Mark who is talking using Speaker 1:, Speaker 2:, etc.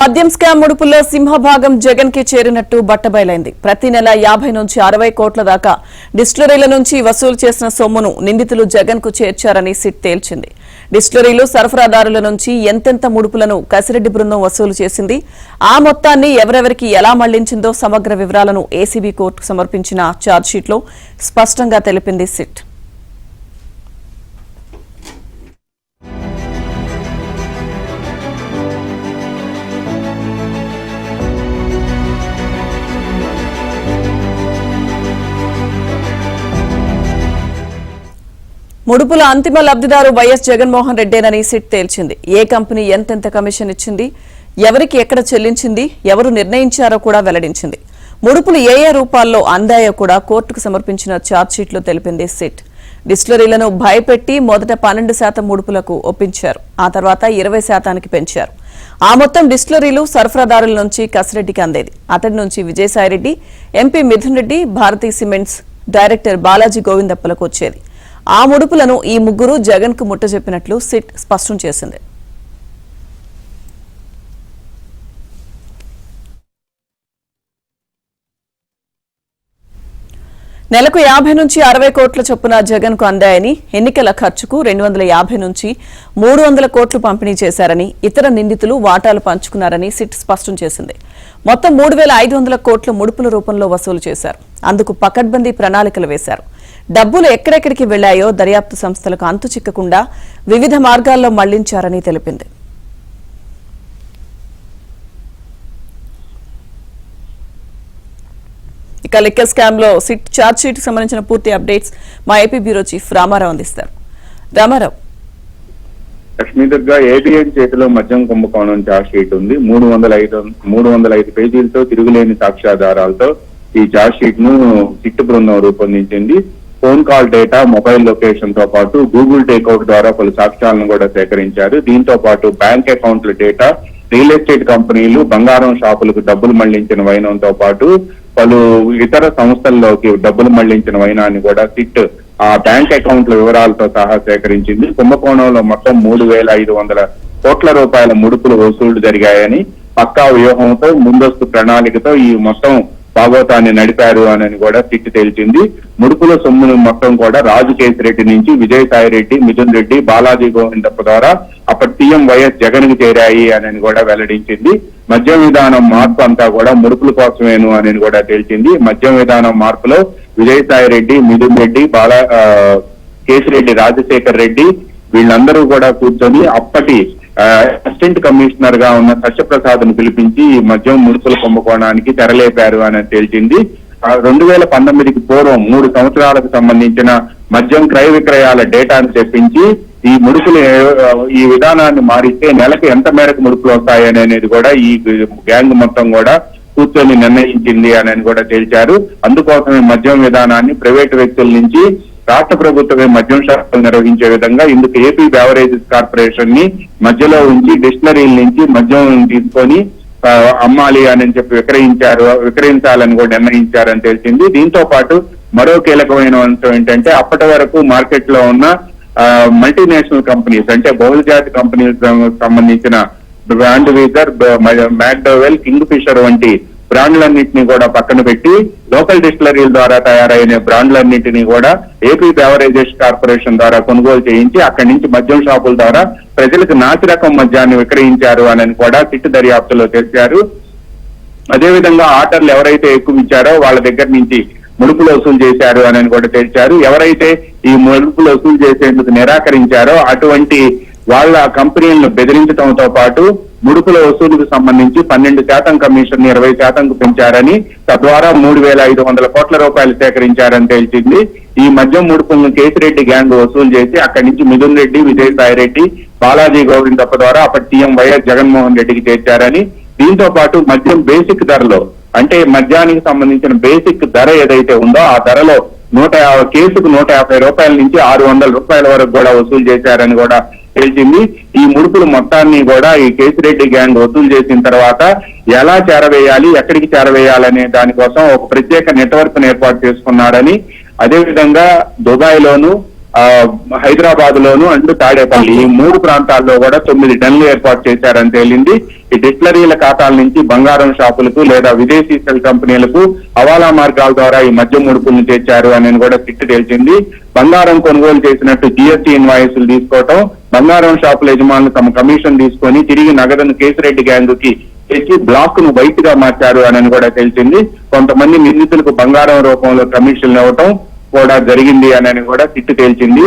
Speaker 1: మద్యం స్కామ్ ముడుపుల్లో సింహభాగం జగన్ కి చేరినట్టు బట్టబయలైంది. ప్రతి నెల 50 నుంచి 60 కోట్ల దాకా డిస్టిలరీల నుంచి వసూలు చేసిన సొమ్మును నిందితులు జగన్ కు చేర్చారని సిట్ తేల్చింది. డిస్టిలరీలు సరఫరాదారుల నుంచి ఎంతెంత ముడుపులను కసిరెడ్డి బృందం వసూలు చేసింది, ఆ మొత్తాన్ని ఎవరెవరికి ఎలా మళ్లించిందో సమగ్ర వివరాలను ఏసీబీ కోర్టుకు సమర్పించిన ఛార్జ్షీట్లో స్పష్టంగా తెలిపింది సిట్. ముడుపుల అంతిమ లబ్దిదారు వైఎస్ జగన్మోహన్ రెడ్డేనని సిట్ తేల్చింది. ఏ కంపెనీ ఎంతెంత కమిషన్ ఇచ్చింది, ఎవరికి ఎక్కడ చెల్లించింది, ఎవరు నిర్ణయించారో కూడా వెల్లడించింది. ముడుపులు ఏ రూపాల్లో అందాయో కూడా కోర్టుకు సమర్పించిన ఛార్జ్షీట్లో తెలిపింది సిట్. డిస్టిలరీలను భయపెట్టి మొదట 12% ముడుపులకు ఒప్పించారు. ఆ తర్వాత 20% పెంచారు. ఆ మొత్తం డిస్టిలరీలు సరఫరాదారుల నుంచి కసిరెడ్డికి అందేది. అతడి నుంచి Vijayasai Reddy, MP Mithun Reddy, Bharathi cements director Balaji గోవిందప్పలకు వచ్చేది. ఆ ముడుపులను ఈ ముగ్గురు జగన్ కు ముట్టజెప్పినట్లు సిట్ స్పష్టం చేసింది. నెలకు 50 నుంచి 60 కోట్ల చొప్పున జగన్ కు అందాయని, ఎన్నికల ఖర్చుకు 250 నుంచి 300 కోట్లు పంపిణీ చేశారని, ఇతర నిందితులు వాటాలు పంచుకున్నారని సిట్ స్పష్టం చేసింది. మొత్తం 3500 కోట్ల ముడుపుల రూపంలో వసూలు చేశారు. అందుకు పకడ్బందీ ప్రణాళికలు వేశారు. డబ్బులు ఎక్కడెక్కడికి వెళ్లాయో దర్యాప్తు సంస్థలకు అంతు చిక్కకుండా వివిధ మార్గాల్లో మళ్లించారని తెలిపింది. ఇక లిక్కర్ స్కామ్ లో సిట్ ఛార్జ్ షీట్ కి సంబంధించిన పూర్తి అప్డేట్స్ మా ఏపీ బ్యూరో చీఫ్ రామారావు అందిస్తారు. రామారావు,
Speaker 2: లక్ష్మీదుర్గ ఏబిఎన్ చేతిలో మద్యం కుంభకోణం ఛార్జ్ షీట్ ఉంది. 305 పేజీలతో తిరుగులేని సాక్ష్యాధారాలతో ఈ ఛార్జ్ షీట్ ను సిట్ బృందం రూపొందించింది. Phone call data, mobile location తో పాటు గూగుల్ టేక్అవుట్ ద్వారా పలు సాక్ష్యాలను కూడా సేకరించారు. దీంతో పాటు బ్యాంక్ అకౌంట్ల డేటా, రియల్ ఎస్టేట్ కంపెనీలు, బంగారం షాపులకు డబ్బులు మళ్లించిన వైనంతో పాటు పలు ఇతర సంస్థల్లోకి డబ్బులు మళ్లించిన వైనాన్ని కూడా సిట్ ఆ బ్యాంక్ అకౌంట్ల వివరాలతో సహా సేకరించింది. కుంభకోణంలో మొత్తం 3500 కోట్ల రూపాయల ముడుపులు వసూళ్లు జరిగాయని, పక్కా వ్యూహంతో ముందస్తు ప్రణాళికతో ఈ మొత్తం భాగవతాన్ని నడిపారు అని కూడా సిట్ తేల్చింది. ముడుపుల సొమ్మును మొత్తం కూడా రాజు కేసిరెడ్డి నుంచి విజయసాయిరెడ్డి, మిథున్ రెడ్డి, బాలాజీ గోవిందప్ప ద్వారా అప్పటి సీఎం వైఎస్ జగన్ కి చేరాయి అని కూడా వెల్లడించింది. మద్యం విధానం మార్పు అంతా కూడా ముడుపుల కోసమేను అని కూడా తేల్చింది. మద్యం విధానం మార్పులో విజయసాయిరెడ్డి, మిథున్ రెడ్డి, కేసిరెడ్డి రాజశేఖర్ రెడ్డి వీళ్ళందరూ కూడా కూర్చొని అప్పటి అసిస్టెంట్ కమిషనర్ గా ఉన్న సత్యప్రసాద్ ను పిలిపించి ఈ మద్యం ముడుపుల కుంభకోణానికి తెరలేపారు అని తేల్చింది. 2019కి పూర్వం 3 సంవత్సరాలకు సంబంధించిన మద్యం క్రయ విక్రయాల డేటాను తెప్పించి ఈ ముడుపులు ఈ విధానాన్ని మారిస్తే నెలకు ఎంత మేరకు ముడుపులు వస్తాయని అనేది కూడా ఈ గ్యాంగ్ మొత్తం కూడా కూర్చొని నిర్ణయించింది అని కూడా తేల్చారు. అందుకోసమే మద్యం విధానాన్ని ప్రైవేటు వ్యక్తుల నుంచి రాష్ట్ర ప్రభుత్వమే మద్యం షాపులు నిర్వహించే విధంగా ఇందుకు ఏపీ బెవరేజెస్ కార్పొరేషన్ ని మధ్యలో ఉంచి డిస్టిలరీల నుంచి మద్యం తీసుకొని అమ్మాలి అని చెప్పి విక్రయించాలని కూడా నిర్ణయించారని తెలిసింది. దీంతో పాటు మరో కీలకమైన అంశం ఏంటంటే అప్పటి వరకు మార్కెట్ లో ఉన్న మల్టీనేషనల్ కంపెనీస్ అంటే బహుళజాతి కంపెనీలకు సంబంధించిన బ్రాండ్ వీజర్, మ్యాక్డోవెల్, కింగ్ ఫిషర్ వంటి బ్రాండ్లన్నింటినీ కూడా పక్కన పెట్టి లోకల్ డిస్టిలరీల ద్వారా తయారైన బ్రాండ్లన్నింటినీ కూడా ఏపీ బెవరేజెస్ కార్పొరేషన్ ద్వారా కొనుగోలు చేయించి అక్కడి నుంచి మద్యం షాపుల ద్వారా ప్రజలకు నాసి రకం మద్యాన్ని విక్రయించారు అని కూడా సిట్ దర్యాప్తులో తెలిపారు. అదేవిధంగా ఆర్డర్లు ఎవరైతే ఎక్కువ ఇచ్చారో వాళ్ళ దగ్గర నుంచి ముడుపులు వసూలు చేశారు అని కూడా తెలిపారు. ఎవరైతే ఈ ముడుపులు వసూలు చేసేందుకు నిరాకరించారో అటువంటి వాళ్ళ కంపెనీలను బెదిరించడంతో పాటు ముడుపుల వసూలుకు సంబంధించి 12% కమిషన్ 20% పెంచారని, తద్వారా 3500 కోట్ల రూపాయలు సేకరించారని తెలిసింది. ఈ మద్యం ముడుపులను కేసిరెడ్డి గ్యాంగ్ వసూలు చేసి అక్కడి నుంచి మిథున్ రెడ్డి, విజయసాయిరెడ్డి, బాలాజీ గోవిందప్ప ద్వారా అప్పటి సీఎం వైఎస్ జగన్మోహన్ రెడ్డికి చేర్చారని, దీంతో పాటు మద్యం బేసిక్ ధరలో అంటే మద్యానికి సంబంధించిన బేసిక్ ధర ఏదైతే ఉందో ఆ ధరలో కేసుకు 150 రూపాయల నుంచి 600 రూపాయల వరకు కూడా వసూలు చేశారని కూడా తెలిసింది. ఈ ముడుపులు మొత్తాన్ని కూడా ఈ కేసిరెడ్డి గ్యాంగ్ వసూలు చేసిన తర్వాత ఎలా చేరవేయాలి, ఎక్కడికి చేరవేయాలనే దానికోసం ఒక ప్రత్యేక నెట్వర్క్ ఏర్పాటు చేసుకున్నారని, అదేవిధంగా Dubai loan Hyderabad loan and Tadepalli ఈ 3 ప్రాంతాల్లో కూడా 9 టన్నులు ఏర్పాటు చేశారని తేలింది. ఈ డిస్టిలరీల ఖాతాల నుంచి బంగారం షాపులకు లేదా విదేశీ సెల్ కంపెనీలకు హవాలా మార్గాల ద్వారా ఈ మద్యం ముడుపులను చేర్చారు అని కూడా సిట్ తేల్చింది. బంగారం కొనుగోలు చేసినట్టు జిఎస్టీ ఇన్వాయిస్లు తీసుకోవటం, బంగారం షాపుల యజమానులు తమ కమిషన్ తీసుకొని తిరిగి నగదును కేసిరెడ్డి గ్యాంగ్ కి తెచ్చి బ్లాక్ ను వైట్ గా మార్చారు అని కూడా తెలిసింది. కొంతమంది నిందితులకు బంగారం రూపంలో కమిషన్లు ఇవ్వటం కూడా జరిగింది అని కూడా సిట్ తేల్చింది.